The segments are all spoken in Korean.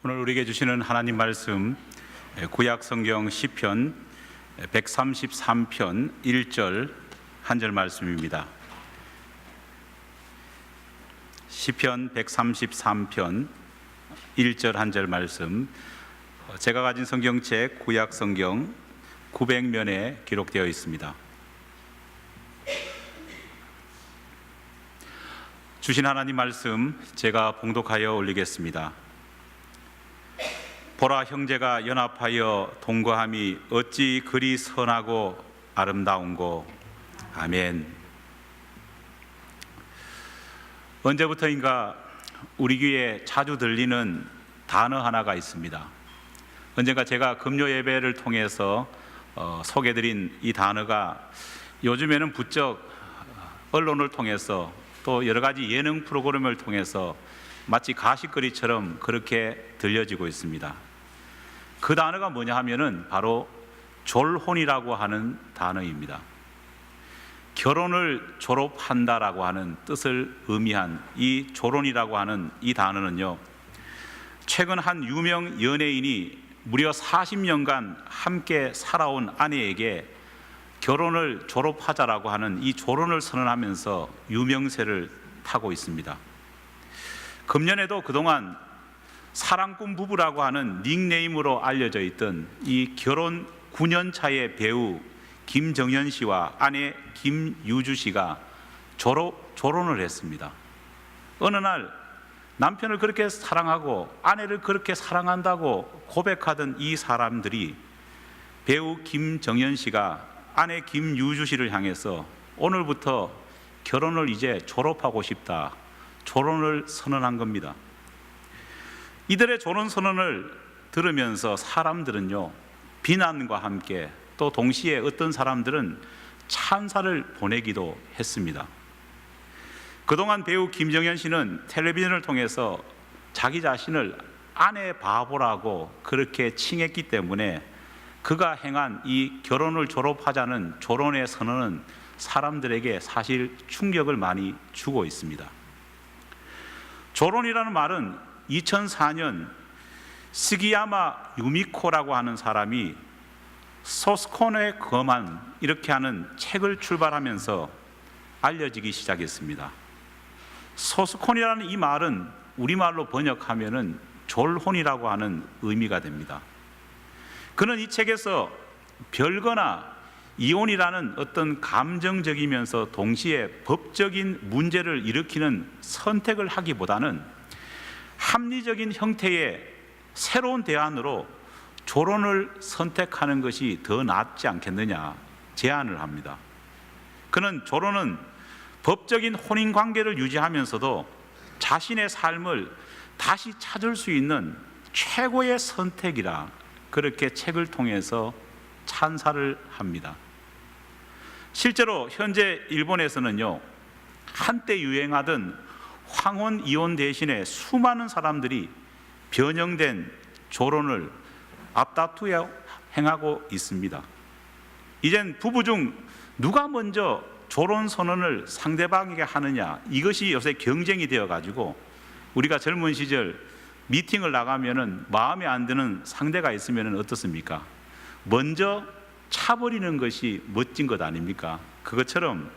오늘 우리에게 주시는 하나님 말씀 구약 성경 시편 133편 1절 한 절 말씀입니다. 시편 133편 1절 한 절 말씀, 제가 가진 성경책 구약 성경 900면에 기록되어 있습니다. 주신 하나님 말씀 제가 봉독하여 올리겠습니다. 보라, 형제가 연합하여 동거함이 어찌 그리 선하고 아름다운고. 아멘. 언제부터인가 우리 귀에 자주 들리는 단어 하나가 있습니다. 언젠가 제가 금요 예배를 통해서 소개드린 이 단어가 요즘에는 부쩍 언론을 통해서 또 여러 가지 예능 프로그램을 통해서 마치 가십거리처럼 그렇게 들려지고 있습니다. 그 단어가 뭐냐 하면은 바로 졸혼이라고 하는 단어입니다. 결혼을 졸업한다라고 하는 뜻을 의미한 이 졸혼이라고 하는 이 단어는요, 최근 한 유명 연예인이 무려 40년간 함께 살아온 아내에게 결혼을 졸업하자라고 하는 이 졸혼을 선언하면서 유명세를 타고 있습니다. 금년에도 그동안 사랑꾼 부부라고 하는 닉네임으로 알려져 있던 이 결혼 9년 차의 배우 김정현 씨와 아내 김유주 씨가 졸혼을 했습니다. 어느 날 남편을 그렇게 사랑하고 아내를 그렇게 사랑한다고 고백하던 이 사람들이 배우 김정현 씨가 아내 김유주 씨를 향해서 오늘부터 결혼을 이제 졸업하고 싶다, 졸혼을 선언한 겁니다. 이들의 졸혼 선언을 들으면서 사람들은요, 비난과 함께 또 동시에 어떤 사람들은 찬사를 보내기도 했습니다. 그동안 배우 김정현 씨는 텔레비전을 통해서 자기 자신을 아내 바보라고 그렇게 칭했기 때문에 그가 행한 이 결혼을 졸업하자는 졸혼의 선언은 사람들에게 사실 충격을 많이 주고 있습니다. 졸혼이라는 말은 2004년 스기야마 유미코라고 하는 사람이 소스콘의 거만 이렇게 하는 책을 출발하면서 알려지기 시작했습니다. 소스콘이라는 이 말은 우리말로 번역하면은 졸혼이라고 하는 의미가 됩니다. 그는 이 책에서 별거나 이혼이라는 어떤 감정적이면서 동시에 법적인 문제를 일으키는 선택을 하기보다는 합리적인 형태의 새로운 대안으로 졸혼을 선택하는 것이 더 낫지 않겠느냐 제안을 합니다. 그는 졸혼은 법적인 혼인관계를 유지하면서도 자신의 삶을 다시 찾을 수 있는 최고의 선택이라 그렇게 책을 통해서 찬사를 합니다. 실제로 현재 일본에서는요, 한때 유행하던 황혼 이혼 대신에 수많은 사람들이 변형된 졸혼을 앞다투어 행하고 있습니다. 이젠 부부 중 누가 먼저 졸혼 선언을 상대방에게 하느냐, 이것이 요새 경쟁이 되어 가지고 우리가 젊은 시절 미팅을 나가면은 마음에 안 드는 상대가 있으면 어떻습니까? 먼저 차버리는 것이 멋진 것 아닙니까? 그것처럼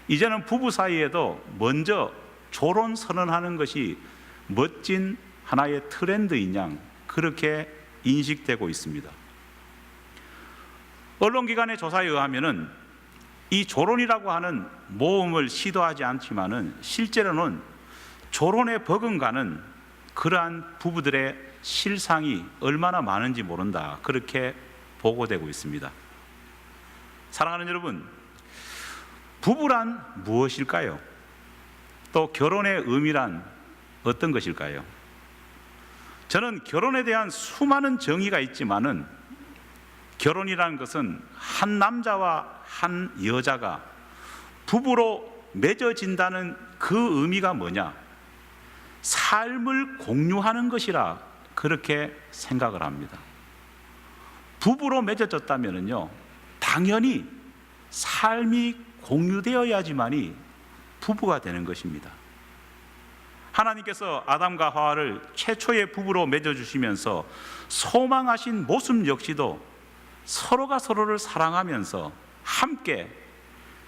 이제는 부부 사이에도 먼저 졸혼 선언하는 것이 멋진 하나의 트렌드인 양 그렇게 인식되고 있습니다. 언론기관의 조사에 의하면은 이 졸혼이라고 하는 모험을 시도하지 않지만은 실제로는 졸혼에 버금가는 그러한 부부들의 실상이 얼마나 많은지 모른다, 그렇게 보고되고 있습니다. 사랑하는 여러분, 부부란 무엇일까요? 또 결혼의 의미란 어떤 것일까요? 저는 결혼에 대한 수많은 정의가 있지만은 결혼이라는 것은 한 남자와 한 여자가 부부로 맺어진다는 그 의미가 뭐냐? 삶을 공유하는 것이라 그렇게 생각을 합니다. 부부로 맺어졌다면요, 당연히 삶이 공유되어야지만이 부부가 되는 것입니다. 하나님께서 아담과 하와를 최초의 부부로 맺어주시면서 소망하신 모습 역시도 서로가 서로를 사랑하면서 함께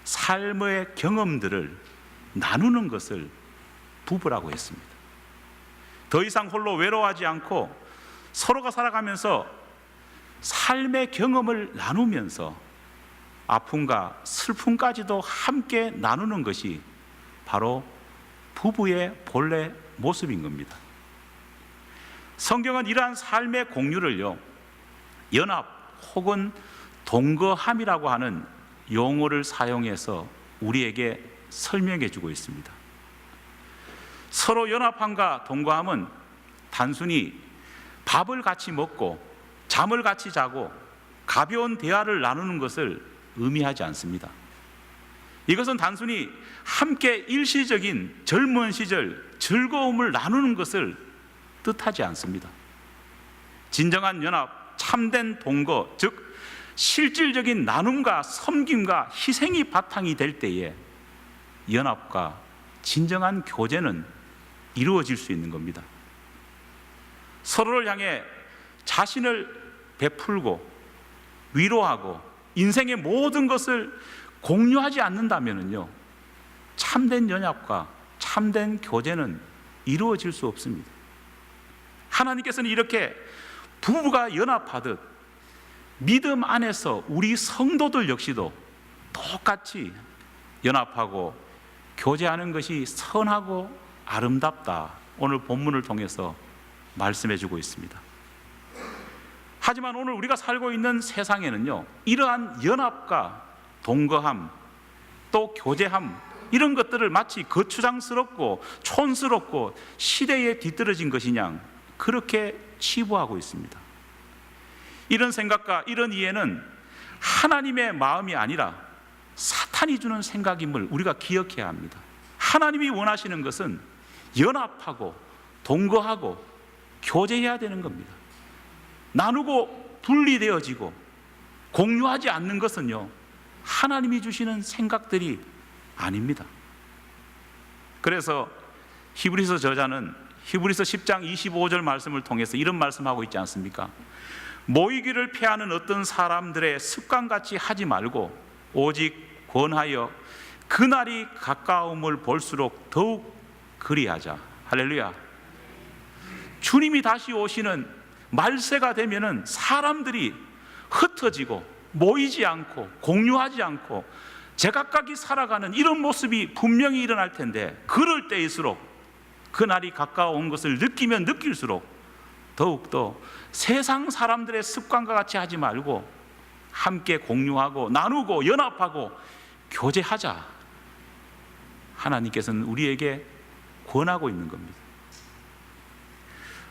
삶의 경험들을 나누는 것을 부부라고 했습니다. 더 이상 홀로 외로워하지 않고 서로가 살아가면서 삶의 경험을 나누면서 아픔과 슬픔까지도 함께 나누는 것이 바로 부부의 본래 모습인 겁니다. 성경은 이러한 삶의 공유를요, 연합 혹은 동거함이라고 하는 용어를 사용해서 우리에게 설명해 주고 있습니다. 서로 연합함과 동거함은 단순히 밥을 같이 먹고 잠을 같이 자고 가벼운 대화를 나누는 것을 의미하지 않습니다. 이것은 단순히 함께 일시적인 젊은 시절 즐거움을 나누는 것을 뜻하지 않습니다. 진정한 연합, 참된 동거, 즉 실질적인 나눔과 섬김과 희생이 바탕이 될 때에 연합과 진정한 교제는 이루어질 수 있는 겁니다. 서로를 향해 자신을 베풀고 위로하고 인생의 모든 것을 공유하지 않는다면요, 참된 연합과 참된 교제는 이루어질 수 없습니다. 하나님께서는 이렇게 부부가 연합하듯 믿음 안에서 우리 성도들 역시도 똑같이 연합하고 교제하는 것이 선하고 아름답다, 오늘 본문을 통해서 말씀해 주고 있습니다. 하지만 오늘 우리가 살고 있는 세상에는요, 이러한 연합과 동거함 또 교제함, 이런 것들을 마치 거추장스럽고 촌스럽고 시대에 뒤떨어진 것이냐 그렇게 치부하고 있습니다. 이런 생각과 이런 이해는 하나님의 마음이 아니라 사탄이 주는 생각임을 우리가 기억해야 합니다. 하나님이 원하시는 것은 연합하고 동거하고 교제해야 되는 겁니다. 나누고 분리되어지고 공유하지 않는 것은요, 하나님이 주시는 생각들이 아닙니다. 그래서 히브리서 저자는 히브리서 10장 25절 말씀을 통해서 이런 말씀하고 있지 않습니까? 모이기를 피하는 어떤 사람들의 습관같이 하지 말고 오직 권하여 그날이 가까움을 볼수록 더욱 그리하자. 할렐루야. 주님이 다시 오시는 말세가 되면은 사람들이 흩어지고 모이지 않고 공유하지 않고 제각각이 살아가는 이런 모습이 분명히 일어날 텐데, 그럴 때일수록 그날이 가까운 것을 느끼면 느낄수록 더욱더 세상 사람들의 습관과 같이 하지 말고 함께 공유하고 나누고 연합하고 교제하자. 하나님께서는 우리에게 권하고 있는 겁니다.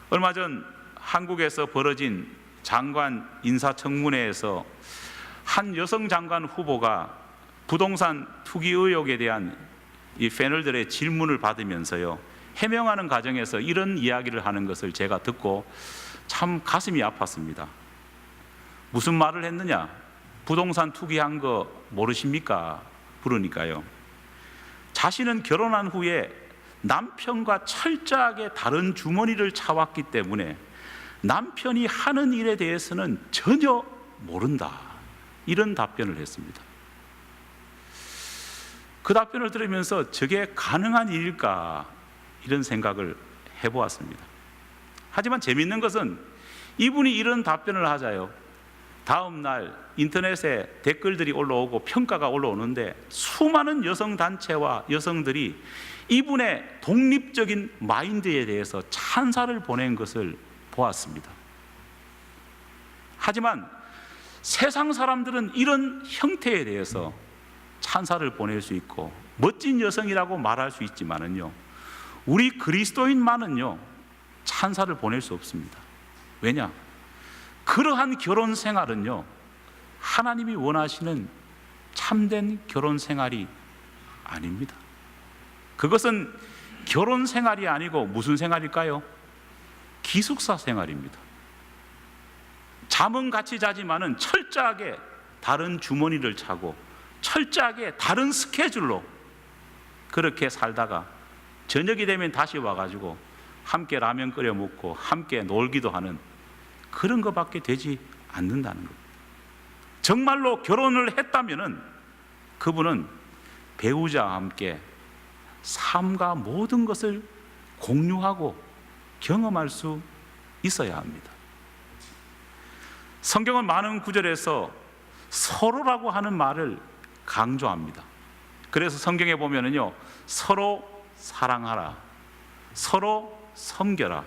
얼마 전 한국에서 벌어진 장관 인사청문회에서 한 여성 장관 후보가 부동산 투기 의혹에 대한 이 패널들의 질문을 받으면서요, 해명하는 과정에서 이런 이야기를 하는 것을 제가 듣고 참 가슴이 아팠습니다. 무슨 말을 했느냐? 부동산 투기한 거 모르십니까? 그러니까요, 자신은 결혼한 후에 남편과 철저하게 다른 주머니를 차왔기 때문에 남편이 하는 일에 대해서는 전혀 모른다, 이런 답변을 했습니다. 그 답변을 들으면서 저게 가능한 일일까, 이런 생각을 해보았습니다. 하지만 재미있는 것은 이분이 이런 답변을 하자요, 다음 날 인터넷에 댓글들이 올라오고 평가가 올라오는데 수많은 여성단체와 여성들이 이분의 독립적인 마인드에 대해서 찬사를 보낸 것을 보았습니다. 하지만 세상 사람들은 이런 형태에 대해서 찬사를 보낼 수 있고 멋진 여성이라고 말할 수 있지만은요, 우리 그리스도인만은요 찬사를 보낼 수 없습니다. 왜냐? 그러한 결혼 생활은요, 하나님이 원하시는 참된 결혼 생활이 아닙니다. 그것은 결혼 생활이 아니고 무슨 생활일까요? 기숙사 생활입니다. 잠은 같이 자지만은 철저하게 다른 주머니를 차고 철저하게 다른 스케줄로 그렇게 살다가 저녁이 되면 다시 와가지고 함께 라면 끓여 먹고 함께 놀기도 하는 그런 것밖에 되지 않는다는 겁니다. 정말로 결혼을 했다면은 그분은 배우자와 함께 삶과 모든 것을 공유하고 경험할 수 있어야 합니다. 성경은 많은 구절에서 서로라고 하는 말을 강조합니다. 그래서 성경에 보면은요, 서로 사랑하라, 서로 섬겨라,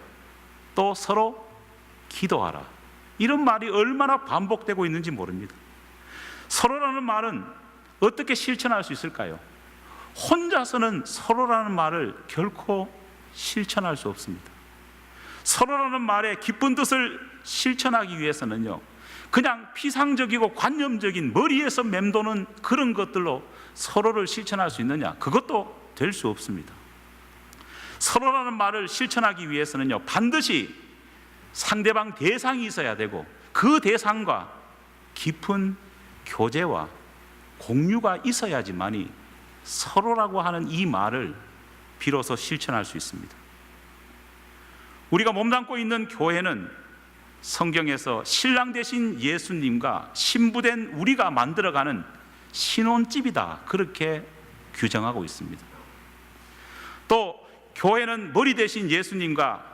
또 서로 기도하라, 이런 말이 얼마나 반복되고 있는지 모릅니다. 서로라는 말은 어떻게 실천할 수 있을까요? 혼자서는 서로라는 말을 결코 실천할 수 없습니다. 서로라는 말의 깊은 뜻을 실천하기 위해서는요, 그냥 피상적이고 관념적인 머리에서 맴도는 그런 것들로 서로를 실천할 수 있느냐? 그것도 될 수 없습니다. 서로라는 말을 실천하기 위해서는요, 반드시 상대방 대상이 있어야 되고 그 대상과 깊은 교제와 공유가 있어야지만이 서로라고 하는 이 말을 비로소 실천할 수 있습니다. 우리가 몸담고 있는 교회는 성경에서 신랑 되신 예수님과 신부된 우리가 만들어가는 신혼집이다, 그렇게 규정하고 있습니다. 또 교회는 머리 되신 예수님과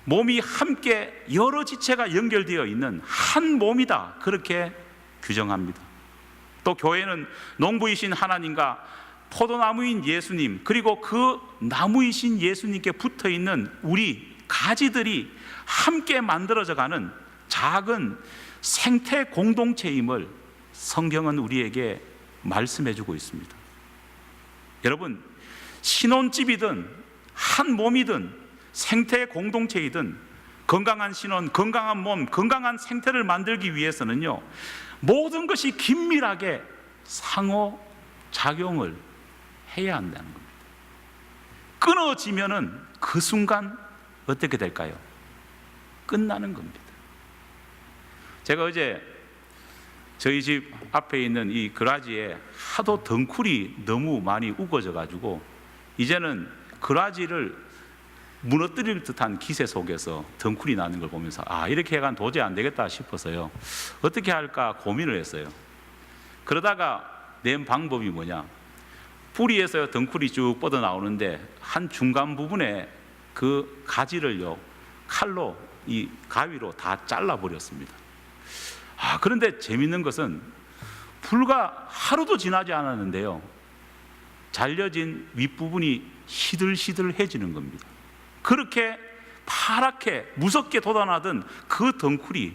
몸이 함께 여러 지체가 연결되어 있는 한 몸이다, 그렇게 규정합니다. 또 교회는 농부이신 하나님과 포도나무인 예수님, 그리고 그 나무이신 예수님께 붙어있는 우리 가지들이 함께 만들어져 가는 작은 생태 공동체임을 성경은 우리에게 말씀해 주고 있습니다. 여러분, 신혼집이든 한 몸이든 생태 공동체이든 건강한 신혼, 건강한 몸, 건강한 생태를 만들기 위해서는요, 모든 것이 긴밀하게 상호작용을 해야 한다는 겁니다. 끊어지면은 그 순간 어떻게 될까요? 끝나는 겁니다. 제가 어제 저희 집 앞에 있는 이 그라지에 하도 덩쿨이 너무 많이 우거져 가지고 이제는 그라지를 무너뜨릴 듯한 기세 속에서 덩쿨이 나는 걸 보면서 이렇게 해가면 도저히 안 되겠다 싶어서요, 어떻게 할까 고민을 했어요. 그러다가 낸 방법이 뭐냐, 뿌리에서 덩쿨이 쭉 뻗어 나오는데 한 중간 부분에 그 가지를요, 칼로, 이 가위로 다 잘라버렸습니다. 그런데 재밌는 것은 불과 하루도 지나지 않았는데요, 잘려진 윗부분이 시들시들해지는 겁니다. 그렇게 파랗게 무섭게 돋아나던 그 덩쿨이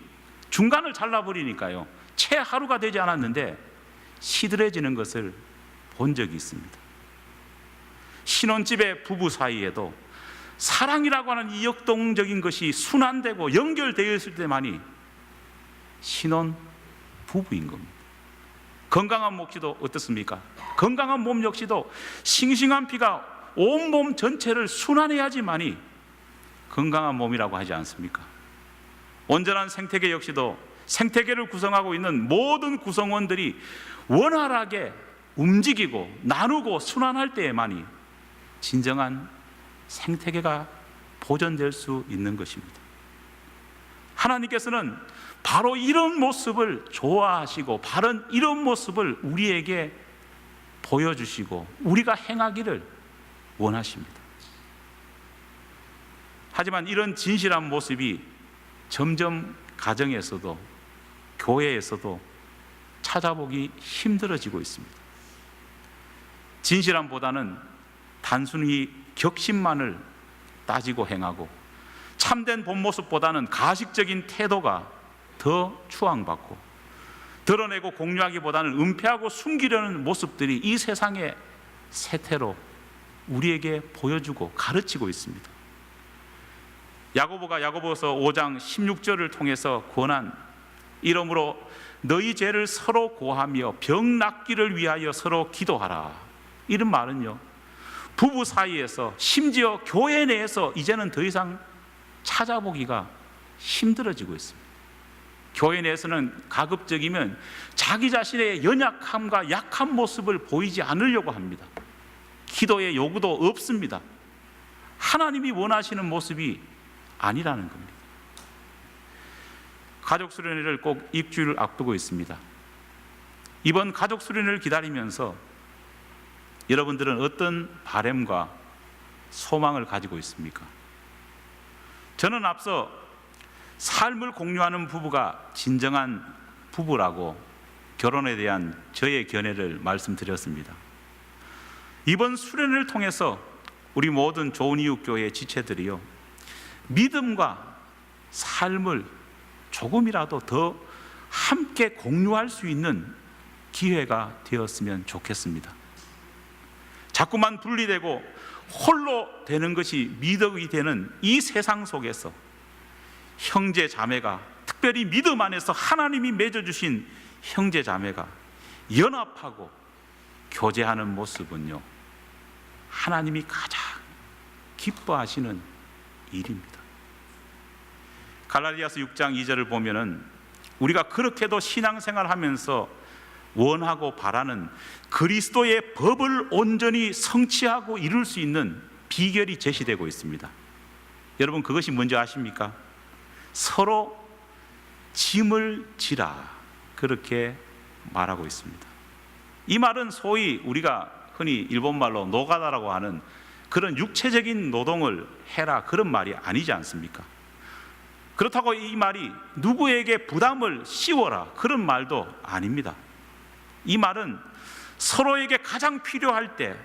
중간을 잘라버리니까요, 채 하루가 되지 않았는데 시들해지는 것을 본 적이 있습니다. 신혼집의 부부 사이에도 사랑이라고 하는 이 역동적인 것이 순환되고 연결되어 있을 때만이 신혼 부부인 겁니다. 건강한 몫이도 어떻습니까? 건강한 몸 역시도 싱싱한 피가 온몸 전체를 순환해야지만이 건강한 몸이라고 하지 않습니까? 온전한 생태계 역시도 생태계를 구성하고 있는 모든 구성원들이 원활하게 움직이고 나누고 순환할 때에만이 진정한 생태계가 보존될 수 있는 것입니다. 하나님께서는 바로 이런 모습을 좋아하시고 바로 이런 모습을 우리에게 보여주시고 우리가 행하기를 원하십니다. 하지만 이런 진실한 모습이 점점 가정에서도 교회에서도 찾아보기 힘들어지고 있습니다. 진실함보다는 단순히 격심만을 따지고 행하고 참된 본 모습보다는 가식적인 태도가 더 추앙받고 드러내고 공유하기보다는 은폐하고 숨기려는 모습들이 이 세상의 세태로 우리에게 보여주고 가르치고 있습니다. 야고보가 야고보서 5장 16절을 통해서 권한 이러므로 너희 죄를 서로 고하며 병 낫기를 위하여 서로 기도하라, 이런 말은요, 부부 사이에서 심지어 교회 내에서 이제는 더 이상 찾아보기가 힘들어지고 있습니다. 교회 내에서는 가급적이면 자기 자신의 연약함과 약한 모습을 보이지 않으려고 합니다. 기도의 요구도 없습니다. 하나님이 원하시는 모습이 아니라는 겁니다. 가족 수련회를 꼭 입주를 앞두고 있습니다. 이번 가족 수련회를 기다리면서 여러분들은 어떤 바람과 소망을 가지고 있습니까? 저는 앞서 삶을 공유하는 부부가 진정한 부부라고 결혼에 대한 저의 견해를 말씀드렸습니다. 이번 수련회를 통해서 우리 모든 좋은 이웃 교회 지체들이요, 믿음과 삶을 조금이라도 더 함께 공유할 수 있는 기회가 되었으면 좋겠습니다. 자꾸만 분리되고 홀로 되는 것이 미덕이 되는 이 세상 속에서 형제 자매가, 특별히 믿음 안에서 하나님이 맺어주신 형제 자매가 연합하고 교제하는 모습은요, 하나님이 가장 기뻐하시는 일입니다. 갈라디아서 6장 2절을 보면은 우리가 그렇게도 신앙생활하면서 원하고 바라는 그리스도의 법을 온전히 성취하고 이룰 수 있는 비결이 제시되고 있습니다. 여러분, 그것이 뭔지 아십니까? 서로 짐을 지라, 그렇게 말하고 있습니다. 이 말은 소위 우리가 흔히 일본말로 노가다라고 하는 그런 육체적인 노동을 해라, 그런 말이 아니지 않습니까? 그렇다고 이 말이 누구에게 부담을 씌워라, 그런 말도 아닙니다. 이 말은 서로에게 가장 필요할 때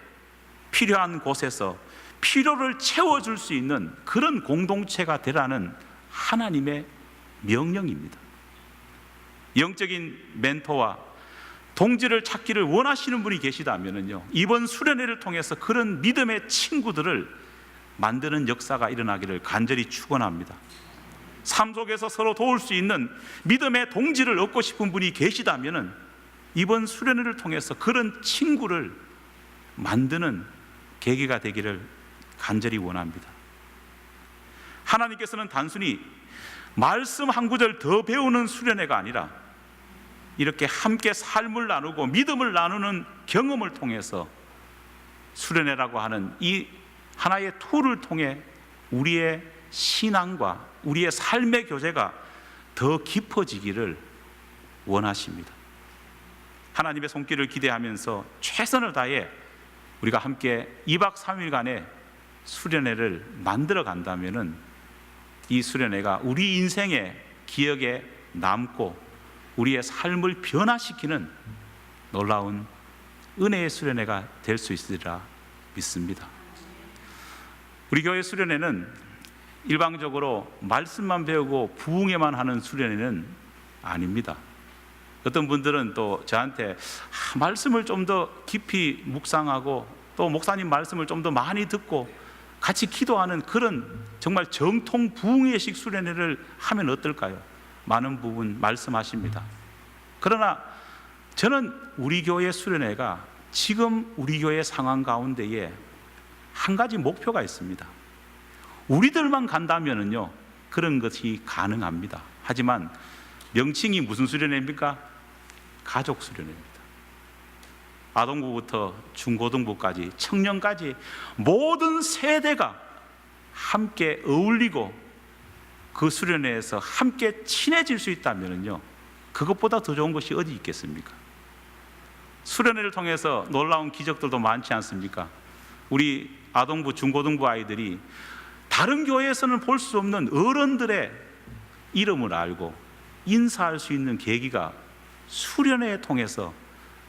필요한 곳에서 필요를 채워줄 수 있는 그런 공동체가 되라는 하나님의 명령입니다. 영적인 멘토와 동지를 찾기를 원하시는 분이 계시다면요, 이번 수련회를 통해서 그런 믿음의 친구들을 만드는 역사가 일어나기를 간절히 축원합니다. 삶 속에서 서로 도울 수 있는 믿음의 동지를 얻고 싶은 분이 계시다면 이번 수련회를 통해서 그런 친구를 만드는 계기가 되기를 간절히 원합니다. 하나님께서는 단순히 말씀 한 구절 더 배우는 수련회가 아니라 이렇게 함께 삶을 나누고 믿음을 나누는 경험을 통해서 수련회라고 하는 이 하나의 툴을 통해 우리의 신앙과 우리의 삶의 교제가 더 깊어지기를 원하십니다. 하나님의 손길을 기대하면서 최선을 다해 우리가 함께 2박 3일간의 수련회를 만들어 간다면 이 수련회가 우리 인생의 기억에 남고 우리의 삶을 변화시키는 놀라운 은혜의 수련회가 될 수 있으리라 믿습니다. 우리 교회 수련회는 일방적으로 말씀만 배우고 부흥회만 하는 수련회는 아닙니다. 어떤 분들은 또 저한테 말씀을 좀 더 깊이 묵상하고 또 목사님 말씀을 좀 더 많이 듣고 같이 기도하는 그런 정말 정통 부흥회식 수련회를 하면 어떨까요? 많은 부분 말씀하십니다. 그러나 저는 우리 교회 수련회가 지금 우리 교회 상황 가운데에 한 가지 목표가 있습니다. 우리들만 간다면요 그런 것이 가능합니다. 하지만 명칭이 무슨 수련회입니까? 가족 수련회입니다. 아동부부터 중고등부까지 청년까지 모든 세대가 함께 어울리고 그 수련회에서 함께 친해질 수 있다면요 그것보다 더 좋은 것이 어디 있겠습니까? 수련회를 통해서 놀라운 기적들도 많지 않습니까? 우리 아동부 중고등부 아이들이 다른 교회에서는 볼 수 없는 어른들의 이름을 알고 인사할 수 있는 계기가 수련회를 통해서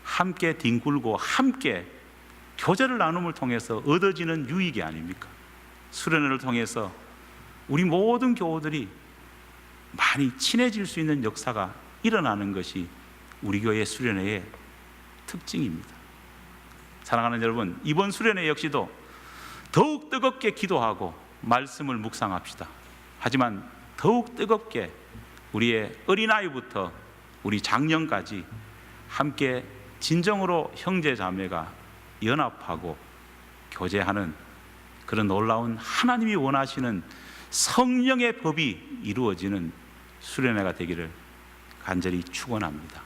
함께 뒹굴고 함께 교제를 나눔을 통해서 얻어지는 유익이 아닙니까? 수련회를 통해서 우리 모든 교우들이 많이 친해질 수 있는 역사가 일어나는 것이 우리 교회 수련회의 특징입니다. 사랑하는 여러분, 이번 수련회 역시도 더욱 뜨겁게 기도하고 말씀을 묵상합시다. 하지만 더욱 뜨겁게 우리의 어린아이부터 우리 장년까지 함께 진정으로 형제 자매가 연합하고 교제하는 그런 놀라운 하나님이 원하시는 성령의 법이 이루어지는 수련회가 되기를 간절히 축원합니다.